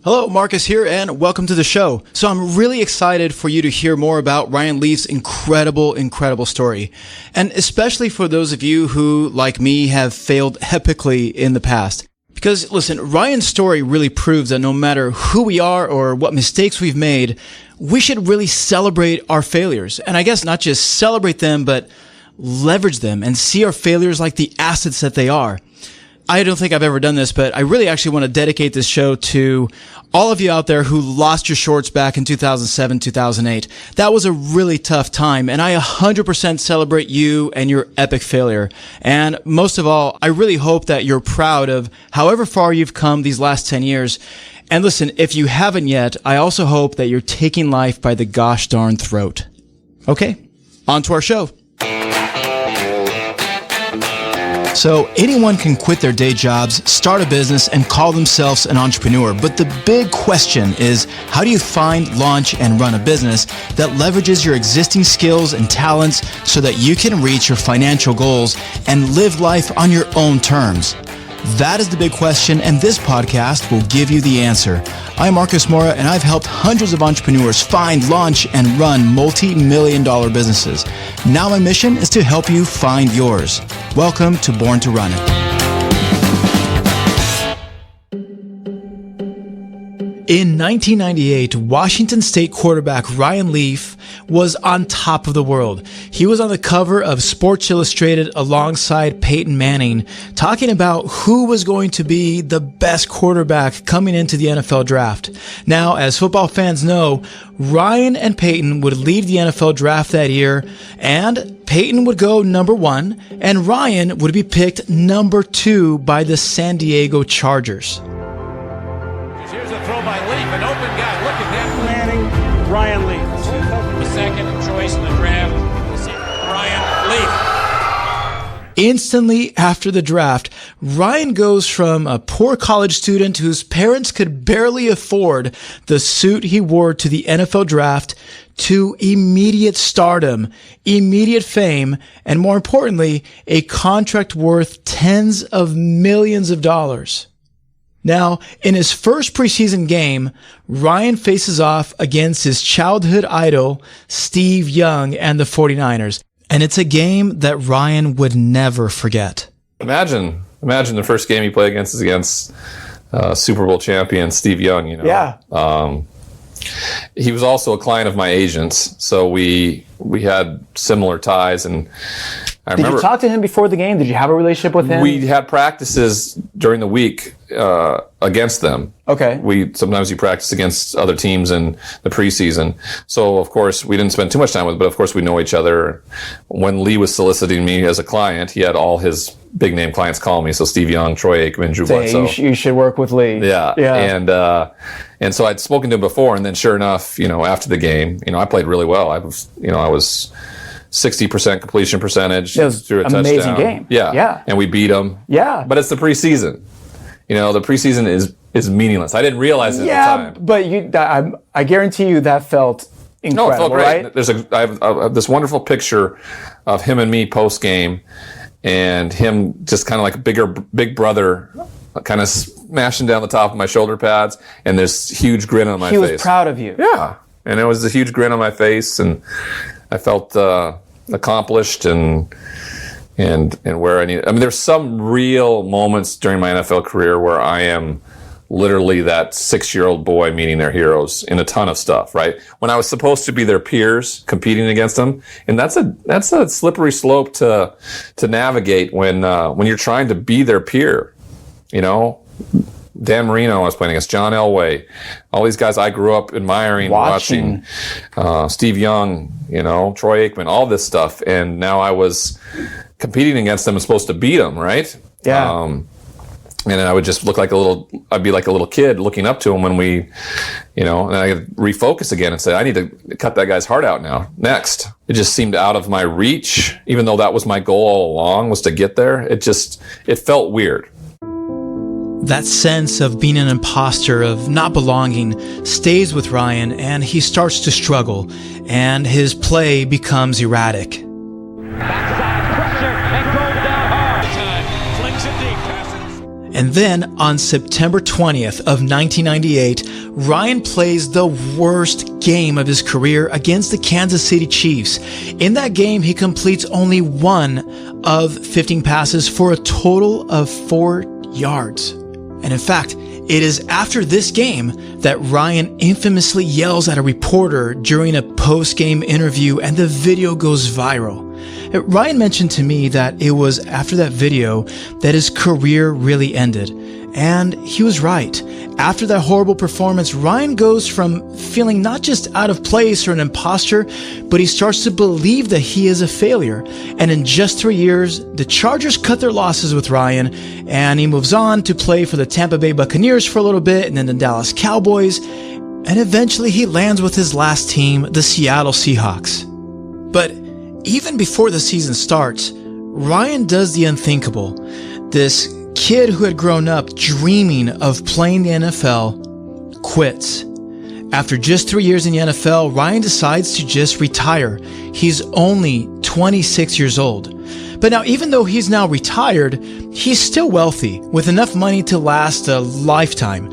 Hello, Marcus here, and welcome to the show. So I'm really excited for you to hear more about Ryan Leaf's incredible story. And especially for those of you who, like me, have failed epically in the past. Because listen, Ryan's story really proves that no matter who we are or what mistakes we've made, we should really celebrate our failures. And I guess not just celebrate them, but leverage them and see our failures like the assets that they are. I don't think I've ever done this, but I really actually want to dedicate this show to all of you out there who lost your shorts back in 2007, 2008. That was a really tough time, and I 100% celebrate you and your epic failure. And most of all, I really hope that you're proud of however far you've come these last 10 years. And listen, if you haven't yet, I also hope that you're taking life by the gosh darn throat. Okay, on to our show. So anyone can quit their day jobs, start a business, and call themselves an entrepreneur. But the big question is, how do you find, launch, and run a business that leverages your existing skills and talents so that you can reach your financial goals and live life on your own terms? That is the big question, and this podcast will give you the answer. I'm Marcus Mora, and I've helped hundreds of entrepreneurs find, launch, and run multi-million-dollar businesses. Now my mission is to help you find yours. Welcome to Born to Run It. In 1998, Washington State quarterback Ryan Leaf was on top of the world. He was on the cover of Sports Illustrated alongside Payton Manning, talking about who was going to be the best quarterback coming into the NFL draft. Now, as football fans know, Ryan and Payton would lead the NFL draft that year, and Payton would go number 1, and Ryan would be picked number 2 by the San Diego Chargers. Here's a throw by Leaf, an open guy. Look at that. Manning, Ryan Leaf. The second choice in the draft, Ryan Leaf. Instantly after the draft, Ryan goes from a poor college student whose parents could barely afford the suit he wore to the NFL draft to immediate stardom, immediate fame, and more importantly, a contract worth tens of millions of dollars. Now, in his first preseason game, Ryan faces off against his childhood idol, Steve Young, and the 49ers. And it's a game that Ryan would never forget. Imagine the first game he played against is against Super Bowl champion Steve Young, you know. Yeah. He was also a client of my agent's, so we had similar ties, and I remember. Did you talk to him before the game? Did you have a relationship with him? We had practices during the week against them. Okay. Sometimes you practice against other teams in the preseason. So, of course, we didn't spend too much time with it, but of course we know each other. When Lee was soliciting me as a client, he had all his big name clients call me. So Steve Young, Troy Aikman, Drew Bledsoe. You should work with Lee. Yeah. And so I'd spoken to him before, and then sure enough, after the game, I played really well. I was 60% completion percentage. It was through a touchdown. Amazing game. Yeah. And we beat them. Yeah. But it's the preseason. The preseason is meaningless. I didn't realize it at the time. But I guarantee you that felt incredible, no, it felt great. Right? I have this wonderful picture of him and me post game, and him just kind of like a big brother, kind of smashing down the top of my shoulder pads, and this huge grin on my face. He was proud of you. Yeah, and it was a huge grin on my face, and I felt accomplished and where I need. I mean, there's some real moments during my NFL career where I am literally that 6-year-old boy meeting their heroes in a ton of stuff, right? When I was supposed to be their peers, competing against them, and that's a slippery slope to navigate when you're trying to be their peer, Dan Marino I was playing against, John Elway, all these guys I grew up admiring, watching Steve Young, Troy Aikman, all this stuff, and now I was competing against them and supposed to beat them, right? Yeah. And I would just I'd be like a little kid looking up to him when we, and I could refocus again and say, I need to cut that guy's heart out now. Next. It just seemed out of my reach, even though that was my goal all along, was to get there. It felt weird. That sense of being an imposter, of not belonging, stays with Ryan, and he starts to struggle, and his play becomes erratic. Backside pressure and goes down hard. Time flings it deep. Passes. And then on September 20th of 1998, Ryan plays the worst game of his career against the Kansas City Chiefs. In that game, he completes only 1 of 15 passes for a total of 4 yards. And in fact, it is after this game that Ryan infamously yells at a reporter during a post-game interview, and the video goes viral. Ryan mentioned to me that it was after that video that his career really ended. And he was right. After that horrible performance, Ryan goes from feeling not just out of place or an imposter, but he starts to believe that he is a failure. And in just 3 years, the Chargers cut their losses with Ryan, and he moves on to play for the Tampa Bay Buccaneers for a little bit, and then the Dallas Cowboys, and eventually he lands with his last team, the Seattle Seahawks. But even before the season starts, Ryan does the unthinkable. This kid who had grown up dreaming of playing the NFL quits. After just 3 years in the NFL, Ryan decides to just retire. He's only 26 years old. But now, even though he's now retired, he's still wealthy with enough money to last a lifetime.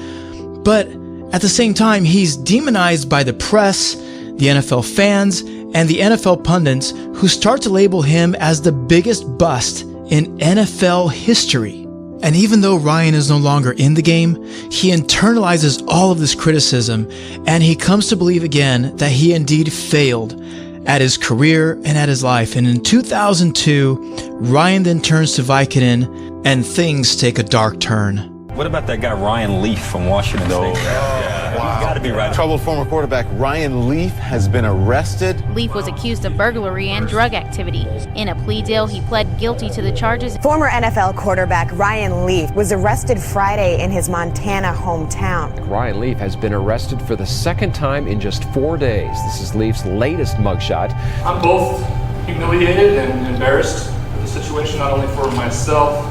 But at the same time, he's demonized by the press, the NFL fans, and the NFL pundits who start to label him as the biggest bust in NFL history. And even though Ryan is no longer in the game, he internalizes all of this criticism, and he comes to believe again that he indeed failed at his career and at his life. And in 2002, Ryan then turns to Vicodin, and things take a dark turn. What about that guy Ryan Leaf from Washington State? Wow. Got to be right. Troubled former quarterback Ryan Leaf has been arrested. Leaf was accused of burglary and drug activity. In a plea deal, he pled guilty to the charges. Former NFL quarterback Ryan Leaf was arrested Friday in his Montana hometown. Ryan Leaf has been arrested for the second time in just 4 days. This is Leaf's latest mugshot. I'm both humiliated and embarrassed with the situation, not only for myself,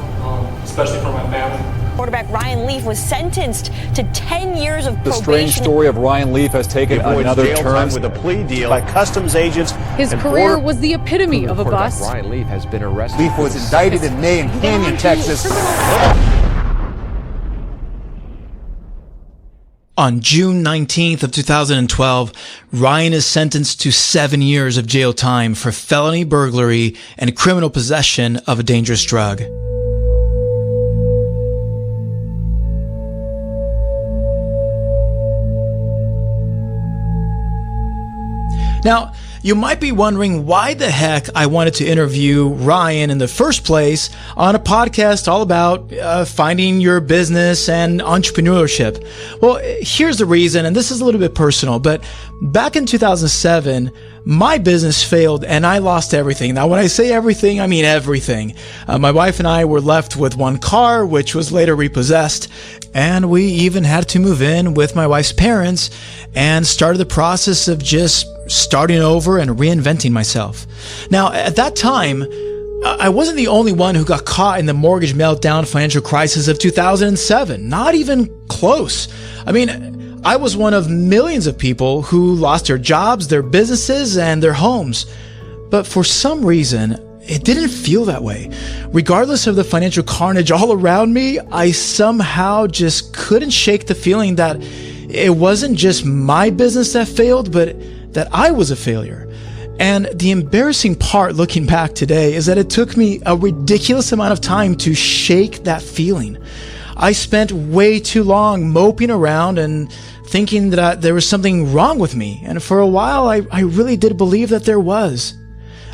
especially for my family. Quarterback Ryan Leaf was sentenced to 10 years of probation. The strange story of Ryan Leaf has taken another turn with a plea deal by customs agents. His career was the epitome of a bust. Ryan Leaf has been arrested. Leaf was indicted in May in Canyon, Texas. On June 19th of 2012, Ryan is sentenced to 7 years of jail time for felony burglary and criminal possession of a dangerous drug. Now, you might be wondering why the heck I wanted to interview Ryan in the first place on a podcast all about finding your business and entrepreneurship. Well, here's the reason, and this is a little bit personal, but back in 2007, my business failed and I lost everything. Now, when I say everything, I mean everything. My wife and I were left with one car, which was later repossessed, and we even had to move in with my wife's parents and started the process of just starting over and reinventing myself. Now, at that time, I wasn't the only one who got caught in the mortgage meltdown financial crisis of 2007. Not even close. I mean, I was one of millions of people who lost their jobs, their businesses, and their homes. But for some reason, it didn't feel that way. Regardless of the financial carnage all around me, I somehow just couldn't shake the feeling that it wasn't just my business that failed, but that I was a failure. And the embarrassing part looking back today is that it took me a ridiculous amount of time to shake that feeling. I spent way too long moping around and thinking that there was something wrong with me. And for a while, I really did believe that there was.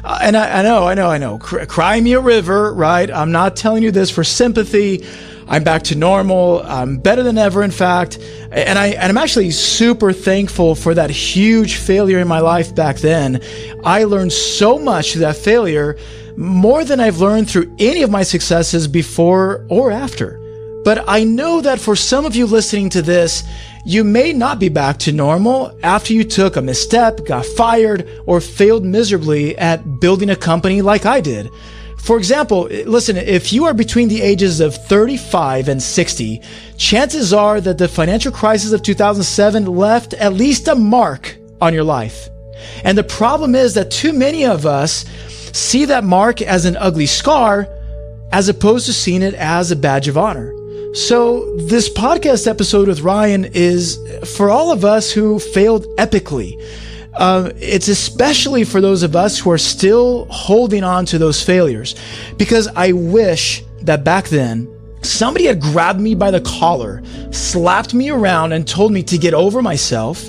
And I know. Cry me a river, right? I'm not telling you this for sympathy. I'm back to normal. I'm better than ever, in fact. And I'm actually super thankful for that huge failure in my life back then. I learned so much through that failure, more than I've learned through any of my successes before or after. But I know that for some of you listening to this, you may not be back to normal after you took a misstep, got fired, or failed miserably at building a company like I did. For example, listen, if you are between the ages of 35 and 60, chances are that the financial crisis of 2007 left at least a mark on your life. And the problem is that too many of us see that mark as an ugly scar as opposed to seeing it as a badge of honor. So this podcast episode with Ryan is for all of us who failed epically. It's especially for those of us who are still holding on to those failures, because I wish that back then somebody had grabbed me by the collar, slapped me around, and told me to get over myself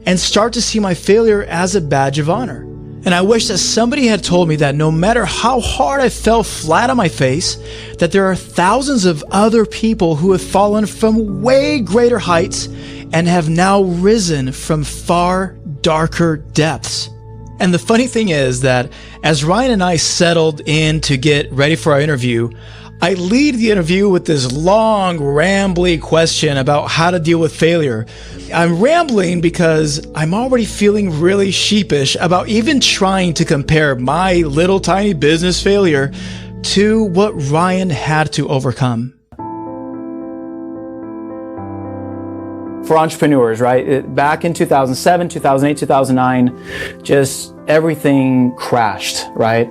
and start to see my failure as a badge of honor. And I wish that somebody had told me that no matter how hard I fell flat on my face, that there are thousands of other people who have fallen from way greater heights and have now risen from far darker depths. And the funny thing is that as Ryan and I settled in to get ready for our interview, I lead the interview with this long, rambly question about how to deal with failure. I'm rambling because I'm already feeling really sheepish about even trying to compare my little tiny business failure to what Ryan had to overcome. For entrepreneurs, right? Back in 2007, 2008, 2009, just everything crashed, right?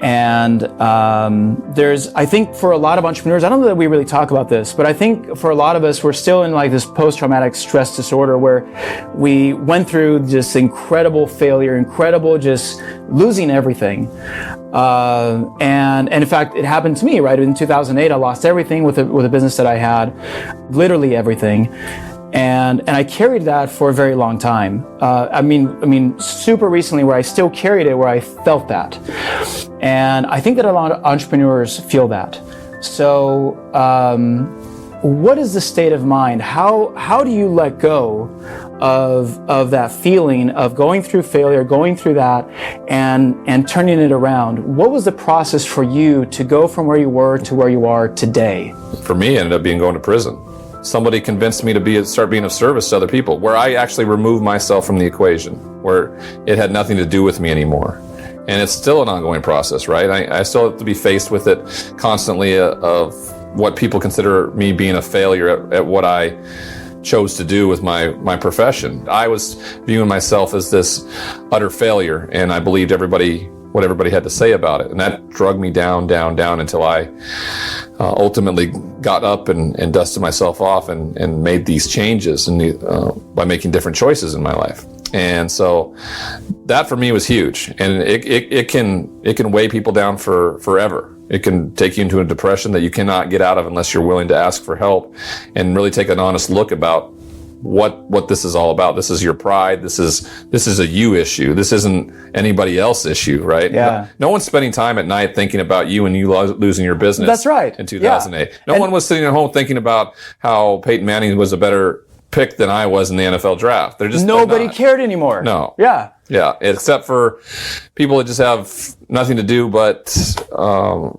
And I think for a lot of entrepreneurs, I don't know that we really talk about this, but I think for a lot of us, we're still in like this post-traumatic stress disorder where we went through just incredible failure, incredible just losing everything. And in fact, it happened to me, right? In 2008, I lost everything with a business that I had, literally everything. And I carried that for a very long time. I mean, super recently where I still carried it, where I felt that. And I think that a lot of entrepreneurs feel that. So, what is the state of mind? How do you let go of that feeling of going through failure, going through that, and turning it around? What was the process for you to go from where you were to where you are today? For me, it ended up being going to prison. Somebody convinced me to start being of service to other people, where I actually removed myself from the equation, where it had nothing to do with me anymore. And it's still an ongoing process, right? I still have to be faced with it constantly of what people consider me being a failure at what I chose to do with my profession. I was viewing myself as this utter failure, and I believed what everybody had to say about it. And that drug me down until I ultimately got up and dusted myself off and made these changes by making different choices in my life. And so that for me was huge. And it can weigh people down forever. It can take you into a depression that you cannot get out of unless you're willing to ask for help and really take an honest look about what this is all about. This is your pride. This is a you issue. This isn't anybody else issue, right? Yeah. No one's spending time at night thinking about you and you losing your business. That's right. In 2008. Yeah. No one was sitting at home thinking about how Payton Manning was a better pick than I was in the NFL draft. Nobody cared anymore. No. Yeah. Yeah, except for people that just have nothing to do but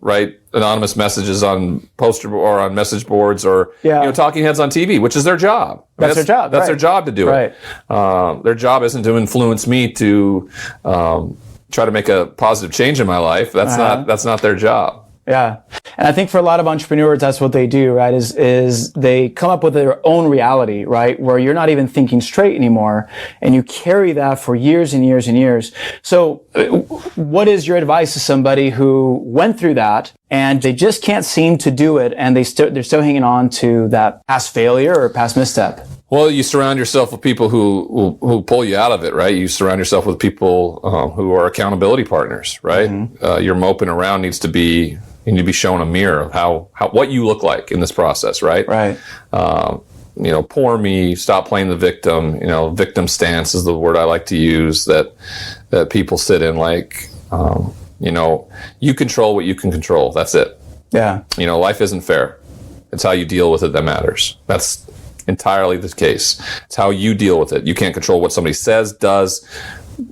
write anonymous messages on poster or on message boards or talking heads on TV, which is their job. That's their job. That's their job to do it. Their job isn't to influence me to try to make a positive change in my life. That's not their job. Yeah. And I think for a lot of entrepreneurs, that's what they do, right? Is they come up with their own reality, right? Where you're not even thinking straight anymore. And you carry that for years and years and years. So what is your advice to somebody who went through that and they just can't seem to do it and they're still hanging on to that past failure or past misstep? Well, you surround yourself with people who pull you out of it, right? You surround yourself with people who are accountability partners, right? Mm-hmm. Your moping around needs to be shown a mirror of how what you look like in this process, right? Right. Poor me, stop playing the victim. Victim stance is the word I like to use that people sit in. Like, you control what you can control. That's it. Yeah. Life isn't fair. It's how you deal with it that matters. That's entirely the case. It's how you deal with it. You can't control what somebody says, does,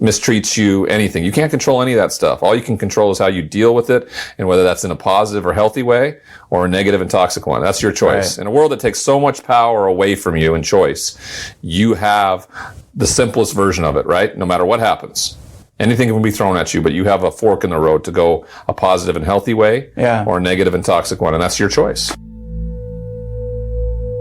mistreats you, anything. You can't control any of that stuff. All you can control is how you deal with it, and whether that's in a positive or healthy way or a negative and toxic one. That's your choice. Right. In a world that takes so much power away from you and choice, you have the simplest version of it, right? No matter what happens. Anything can be thrown at you, but you have a fork in the road to go a positive and healthy way or a negative and toxic one, and that's your choice.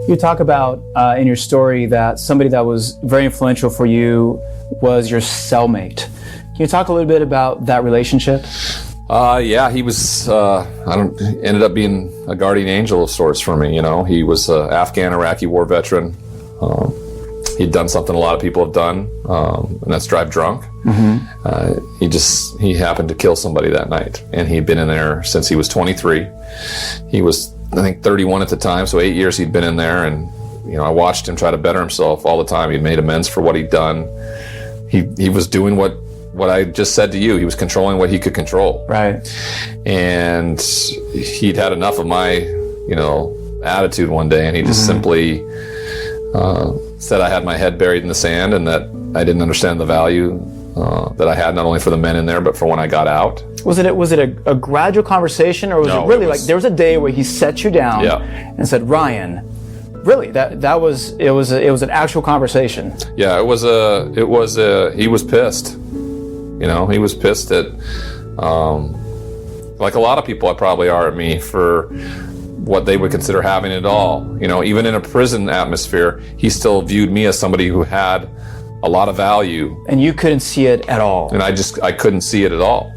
You talk about in your story that somebody that was very influential for you was your cellmate. Can you talk a little bit about that relationship? Yeah, he was, ended up being a guardian angel of sorts for me. He was an Afghan Iraqi war veteran. He'd done something a lot of people have done, and that's drive drunk. He happened to kill somebody that night, and he'd been in there since he was 23. He was, I think, 31 at the time, so 8 years he'd been in there, and I watched him try to better himself all the time. He'd made amends for what he'd done. He was doing what I just said to you. He was controlling what he could control. Right. And he'd had enough of my, attitude one day, and he just simply said I had my head buried in the sand and that I didn't understand the value that I had, not only for the men in there, but for when I got out. Was it a gradual conversation, or was it really like there was a day where he set you down and said, Ryan, really, that was an actual conversation? Yeah, he was pissed. He was pissed at, like a lot of people probably are at me for what they would consider having it all. Even in a prison atmosphere, he still viewed me as somebody who had a lot of value. And you couldn't see it at all. And I couldn't see it at all.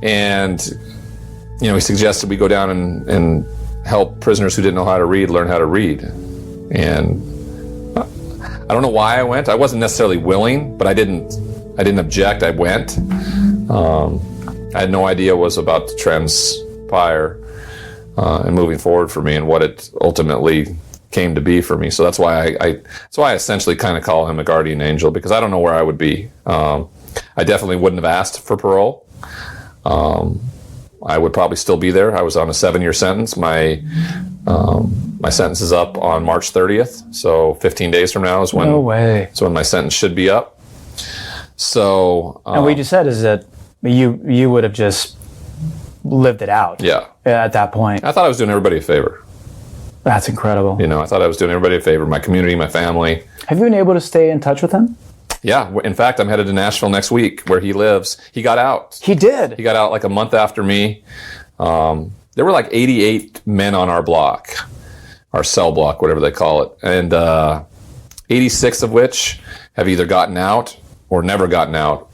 And, he suggested we go down and help prisoners who didn't know how to read learn how to read. And I don't know why I went. I wasn't necessarily willing, but I didn't object. I went. I had no idea what was about to transpire and moving forward for me, and what it ultimately came to be for me. So that's why I essentially kind of call him a guardian angel, because I don't know where I would be. I definitely wouldn't have asked for parole. I would probably still be there. I was on a 7-year sentence. My sentence is up on March 30th, so 15 days from now is when. No way. So when my sentence should be up. So. And what you just said is that you would have just lived it out. Yeah. At that point. I thought I was doing everybody a favor. That's incredible. I thought I was doing everybody a favor, my community, my family. Have you been able to stay in touch with him? Yeah. In fact, I'm headed to Nashville next week, where he lives. He got out. He did? He got out like a month after me. There were like 88 men on our block, our cell block, whatever they call it. And 86 of which have either gotten out or never gotten out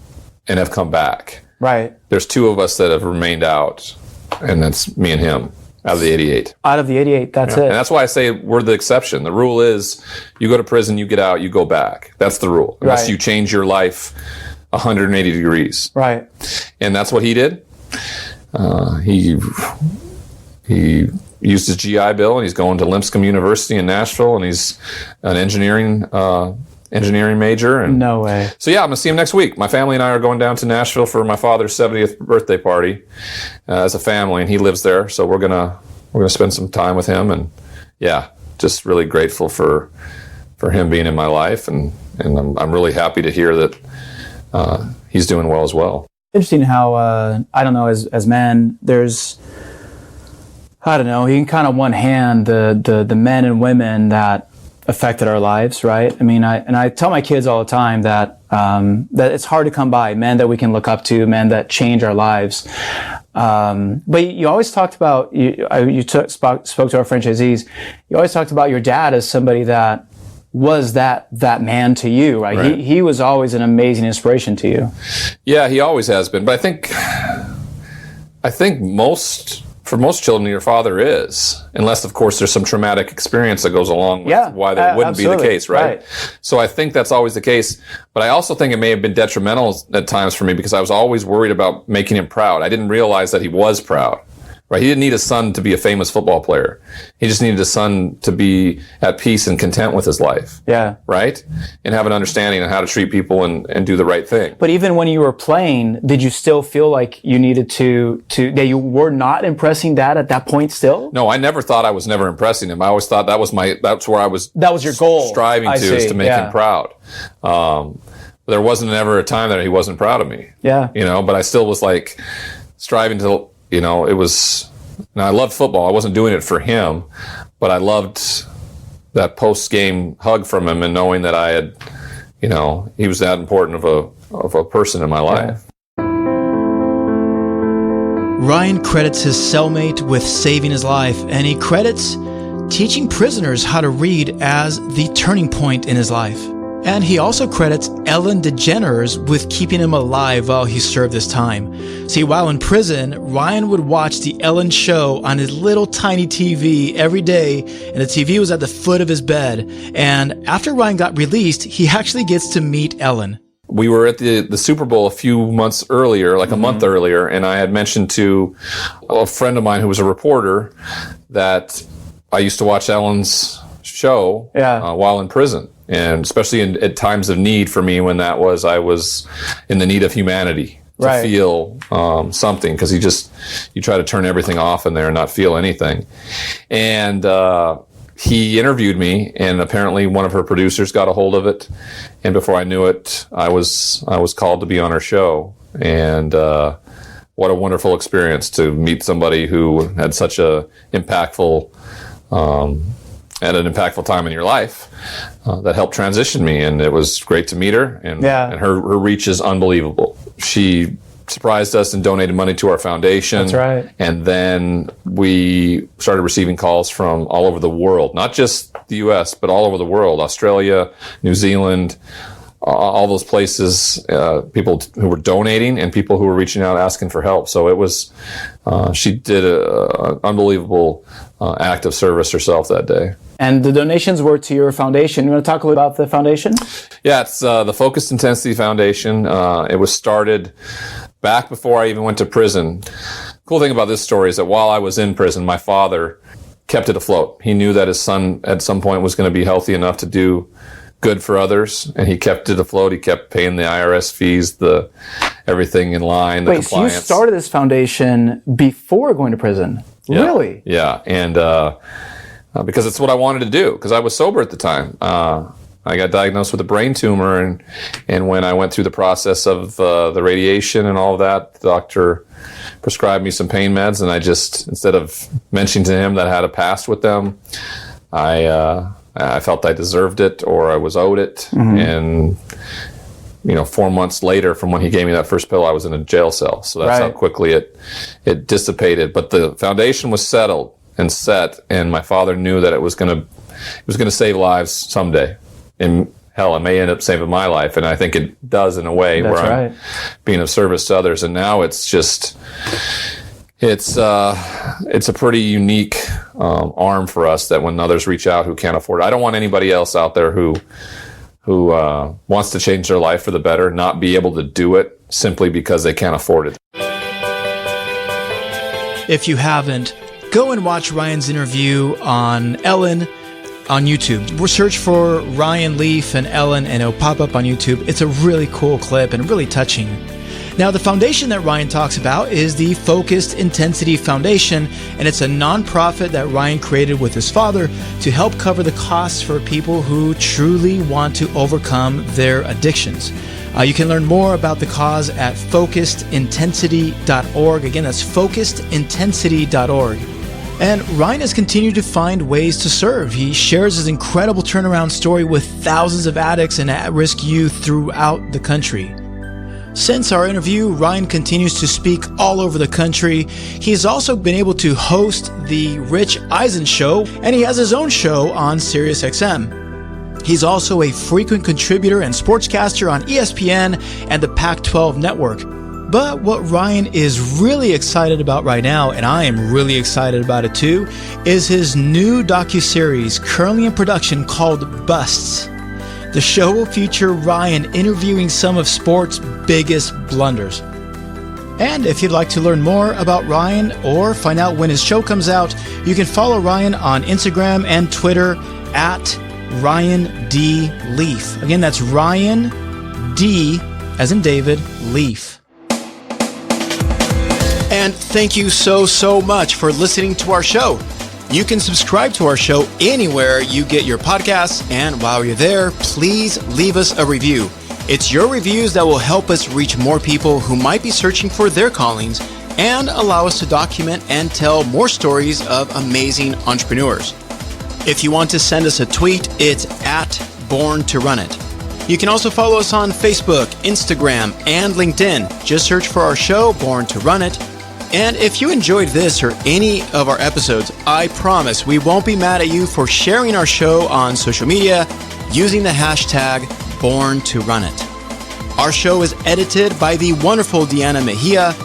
and have come back. Right. There's 2 of us that have remained out, and that's me and him, out of the 88. Out of the 88, that's it. And that's why I say we're the exception. The rule is you go to prison, you get out, you go back. That's the rule. Unless you change your life 180 degrees. Right. And that's what he did. He used his GI Bill, and he's going to Lipscomb University in Nashville, and he's an engineering major. And no way. So yeah, I'm gonna see him next week. My family and I are going down to Nashville for my father's 70th birthday party as a family, and he lives there. So we're gonna spend some time with him, and yeah, just really grateful for him being in my life, and I'm really happy to hear that he's doing well as well. Interesting how I don't know, as men, there's, I don't know, you can kind of one hand the men and women that affected our lives, right? I mean, I tell my kids all the time that that it's hard to come by men that we can look up to, men that change our lives. But you always talked about, spoke to our franchisees, you always talked about your dad as somebody that was that man to you, right? He was always an amazing inspiration to you. Yeah, he always has been. But I think for most children, your father is, unless, of course, there's some traumatic experience that goes along with why that wouldn't be the case, right? So I think that's always the case. But I also think it may have been detrimental at times for me, because I was always worried about making him proud. I didn't realize that he was proud. Right? He didn't need a son to be a famous football player. He just needed a son to be at peace and content with his life. Yeah. Right? And have an understanding of how to treat people and do the right thing. But even when you were playing, did you still feel like you needed to that you were not impressing Dad at that point still? No, I never thought I was never impressing him. I always thought that's where I was. That was your goal. Striving is to make him proud. There wasn't ever a time that he wasn't proud of me. Yeah. But I still was like striving to, it was, I loved football. I wasn't doing it for him, but I loved that post-game hug from him and knowing that I had, he was that important of a person in my life. Ryan credits his cellmate with saving his life, and he credits teaching prisoners how to read as the turning point in his life. And he also credits Ellen DeGeneres with keeping him alive while he served his time. See, while in prison, Ryan would watch the Ellen show on his little tiny TV every day, and the TV was at the foot of his bed. And after Ryan got released, he actually gets to meet Ellen. We were at the Super Bowl a few months earlier, like a month earlier, and I had mentioned to a friend of mine who was a reporter that I used to watch Ellen's show while in prison. And especially at times of need for me, when I was in the need of humanity to feel something, because you try to turn everything off in there and not feel anything. And he interviewed me, and apparently one of her producers got a hold of it. And before I knew it, I was called to be on her show. And what a wonderful experience to meet somebody who had such a impactful at an impactful time in your life that helped transition me, and it was great to meet her, and her reach is unbelievable. She surprised us and donated money to our foundation. That's right. And then we started receiving calls from all over the world, not just the U.S., but all over the world, Australia, New Zealand, all those places, people who were donating and people who were reaching out asking for help. So it was, she did an unbelievable act of service herself that day. And the donations were to your foundation. You want to talk a little about the foundation? Yeah, it's the Focused Intensity Foundation. It was started back before I even went to prison. Cool thing about this story is that while I was in prison, my father kept it afloat. He knew that his son at some point was going to be healthy enough to do good for others, and he kept it afloat. He kept paying the IRS fees, everything in line, the compliance. So you started this foundation before going to prison? Yeah. Really? Yeah, and because it's what I wanted to do, because I was sober at the time. I got diagnosed with a brain tumor, and when I went through the process of the radiation and all of that, the doctor prescribed me some pain meds, and I just, instead of mentioning to him that I had a past with them, I felt I deserved it or I was owed it. And 4 months later from when he gave me that first pill, I was in a jail cell. So that's how quickly it dissipated. But the foundation was settled and set, and my father knew that it was going to save lives someday. And hell, it may end up saving my life, and I think it does in a way where I'm being of service to others. And now it's just, it's a pretty unique arm for us, that when others reach out who can't afford it. I don't want anybody else out there who wants to change their life for the better not be able to do it simply because they can't afford it. If you haven't, go and watch Ryan's interview on Ellen on YouTube. We'll search for Ryan Leaf and Ellen, and it'll pop up on YouTube. It's a really cool clip and really touching. Now, the foundation that Ryan talks about is the Focused Intensity Foundation, and it's a nonprofit that Ryan created with his father to help cover the costs for people who truly want to overcome their addictions. You can learn more about the cause at focusedintensity.org. Again, that's focusedintensity.org. And Ryan has continued to find ways to serve. He shares his incredible turnaround story with thousands of addicts and at-risk youth throughout the country. Since our interview, Ryan continues to speak all over the country. He's also been able to host the Rich Eisen Show, and he has his own show on SiriusXM. He's also a frequent contributor and sportscaster on ESPN and the Pac-12 network. But what Ryan is really excited about right now, and I am really excited about it too, is his new docuseries currently in production called Busts. The show will feature Ryan interviewing some of sport's biggest blunders. And if you'd like to learn more about Ryan or find out when his show comes out, you can follow Ryan on Instagram and Twitter at Ryan D. Leaf. Again, that's Ryan D, as in David, Leaf. And thank you so much for listening to our show. You can subscribe to our show anywhere you get your podcasts, and while you're there, please leave us a review. It's your reviews that will help us reach more people who might be searching for their callings and allow us to document and tell more stories of amazing entrepreneurs. If you want to send us a tweet, it's at Born to Run It. You can also follow us on Facebook, Instagram, and LinkedIn. Just search for our show, Born to Run It. And if you enjoyed this or any of our episodes, I promise we won't be mad at you for sharing our show on social media using the hashtag Born to Run It. Our show is edited by the wonderful Deanna Mejia.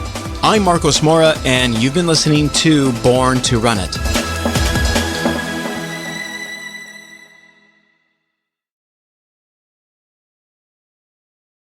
I'm Marcos Mora, and you've been listening to Born to Run It.